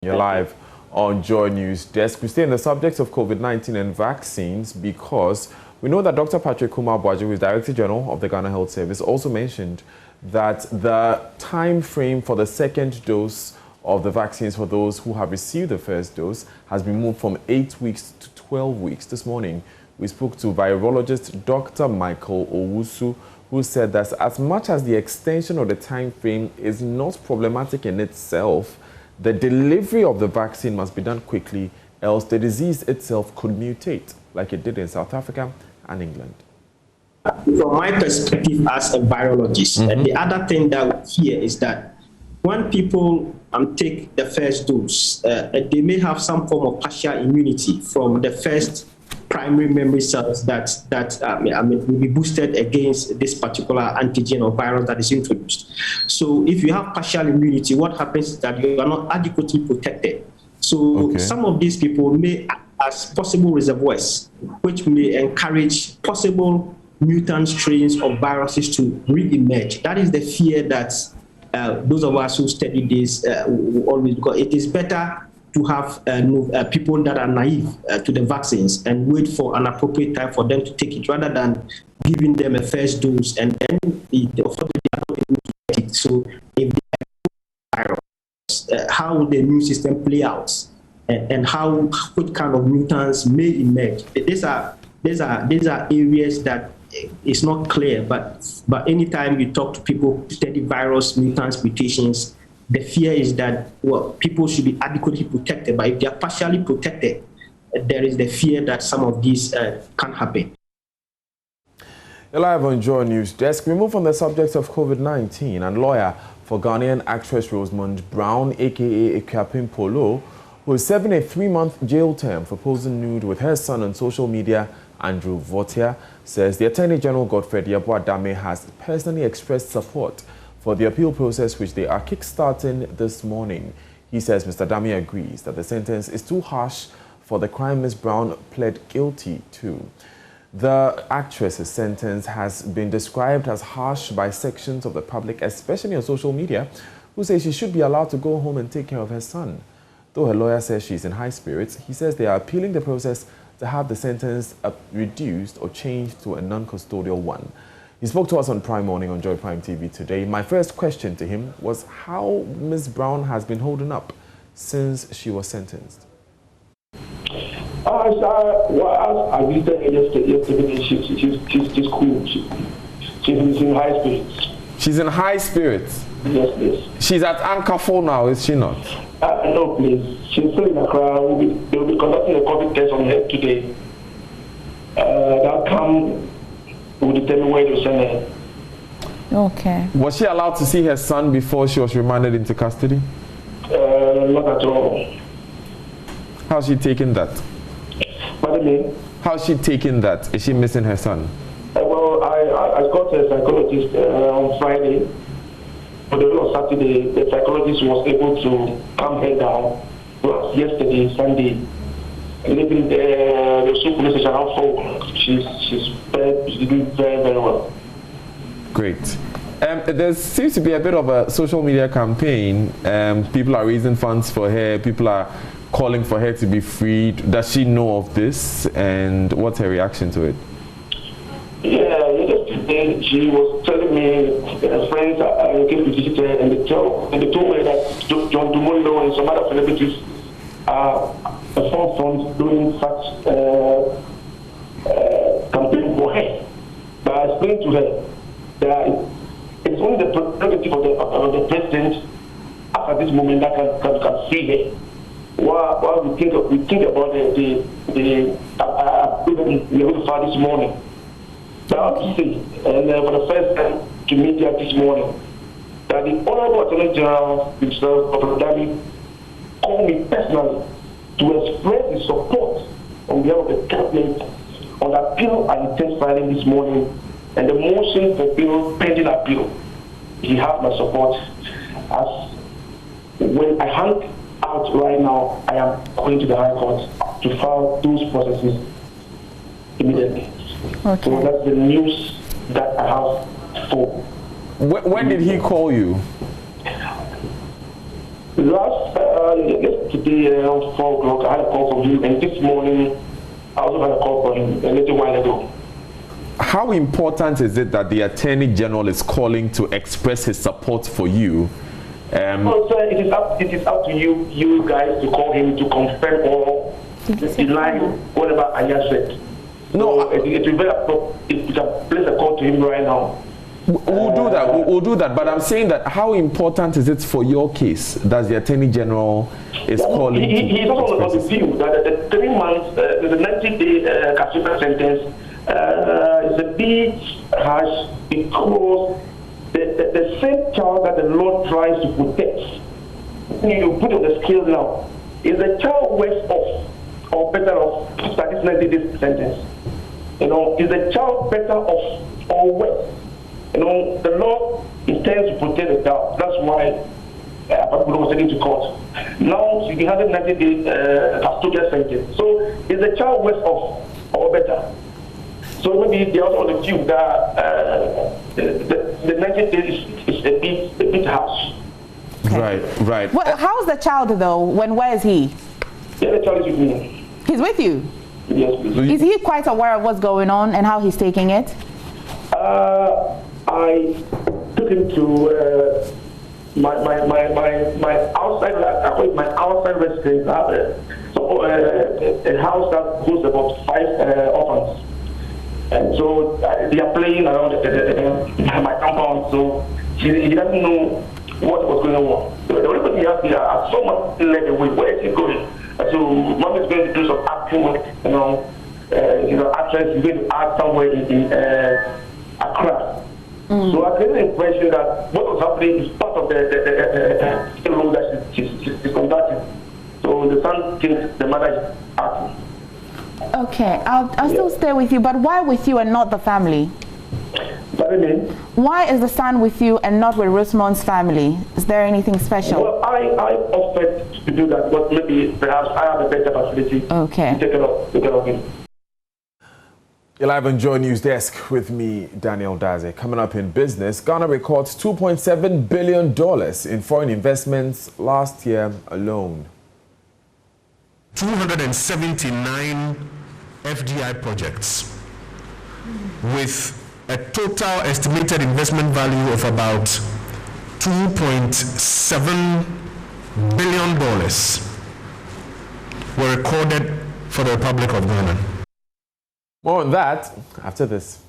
You're live on Joy News Desk. We stay in the subject of COVID-19 and vaccines because we know that Dr. Patrick Kumar-Boaji, who is Director General of the Ghana Health Service, also mentioned that the time frame for the second dose of the vaccines for those who have received the first dose has been moved from 8 weeks to 12 weeks. This morning, we spoke to virologist Dr. Michael Owusu, who said that as much as the extension of the time frame is not problematic in itself, the delivery of the vaccine must be done quickly, else the disease itself could mutate, like it did in South Africa and England. From my perspective as a virologist, the other thing that we hear is that when people take the first dose, they may have some form of partial immunity from the first primary memory cells that will be boosted against this particular antigen or virus that is introduced. So if you have partial immunity, what happens is that you are not adequately protected. So some of these people may act as possible reservoirs, which may encourage possible mutant strains of viruses to re-emerge. That is the fear that those of us who study this will always, because it is better to have people that are naive to the vaccines and wait for an appropriate time for them to take it, rather than giving them a first dose and then they are not able to get it. So if they have virus, how will the immune system play out, and what kind of mutants may emerge? These are areas that it's not clear, but anytime you talk to people who study virus, mutants, mutations, the fear is that, well, people should be adequately protected, but if they are partially protected, there is the fear that some of these can happen. You're live on Joy News Desk. We move on the subject of COVID-19, and lawyer for Ghanaian actress Rosamund Brown, aka Akuapem Poloo, who is serving a 3-month jail term for posing nude with her son on social media, Andrew Votia, says the Attorney General Godfred Yeboah-Dame has personally expressed support for the appeal process, which they are kick-starting this morning. He says Mr. Dame agrees that the sentence is too harsh for the crime Ms. Brown pled guilty to. The actress's sentence has been described as harsh by sections of the public, especially on social media, who say she should be allowed to go home and take care of her son. Though her lawyer says she's in high spirits, he says they are appealing the process to have the sentence reduced or changed to a non-custodial one. He spoke to us on Prime Morning on Joy Prime TV today. My first question to him was how Ms. Brown has been holding up since she was sentenced. As I visited her yesterday, she's cool. She's in high spirits. She's in high spirits? Yes, please. She's at Anchor now, is she not? No, please. She's still in Accra. They'll be conducting a COVID test on her today. That'll come. Will determine where to send her. Okay. Was she allowed to see her son before she was remanded into custody? Not at all. How's she taking that? Pardon me? How's she taking that? Is she missing her son? Well, I got a psychologist on Friday. But on Saturday, the psychologist was able to calm her down. Well, yesterday, Sunday, living the school police station around 4 o'clock. She's doing very, very well. Great. There seems to be a bit of a social media campaign. People are raising funds for her. People are calling for her to be freed. Does she know of this? And what's her reaction to it? Yeah, yesterday she was telling me friends are looking to visit her, and they told me that John Dumolo and some other celebrities are at the forefront doing such campaign for her. But I explained to her that it's only the prerogative of the president at this moment that can free her. While we think about the we have filed this morning. But I want to say, and for the first time to media this morning, that the Honorable Attorney General himself, Dr. Dame, called me personally to express his support on behalf of the cabinet on the appeal I intend filing this morning, and the motion for bill pending appeal. He has my support. As when I hang out right now, I am going to the High Court to file those processes immediately. Okay. So that's the news that I have for. When did he call you? Yesterday around 4 o'clock, I had a call from him, and this morning I also had a call from him a little while ago. How important is it that the Attorney General is calling to express his support for you? Well, sir, it is up to you guys to call him to confirm or deny whatever Aya said. No, so it will be if you can place a call to him right now. We'll do that. We'll do that. But I'm saying that how important is it for your case that the Attorney General is calling? He's also on the view that the 3 months, the 90-day custodial sentence is a bit harsh because the same child that the law tries to protect, you put on the scale now, is the child worse off or better off after this 90-day sentence? You know, is the child better off or worse? You know, the law intends to protect the child. That's why Akuapem Poloo was taken to court. Now she had a 90-day custodial sentence. So is the child worse off or better? So maybe they also on the view that the 90 days is a bit harsh. Okay. Right. Well, how's the child though? Where is he? Yeah, the child is with me. He's with you? Yes, please. Is he quite aware of what's going on and how he's taking it? I took him to my outside. I call it my outside residence. A house that hosts about 5 orphans. And so they are playing around my compound, so he doesn't know what was going on. So the only thing he has here are so much led away. Where is he going? So mom is going to do some acting work, actress is going to act somewhere in Accra. So I get the impression that what was happening is part of the role that she's conducting. So the son thinks the mother is acting. Okay, I'll still stay with you, but why with you and not the family? Pardon? Why is the son with you and not with Rosamond's family? Is there anything special? Well, I offered to do that, but maybe perhaps I have a better facility to take care of him. You're live on JoyNews Desk with me, Daniel Daze. Coming up in business, Ghana records $2.7 billion in foreign investments last year alone. 279 FDI projects with a total estimated investment value of about $2.7 billion were recorded for the Republic of Ghana. More on that after this.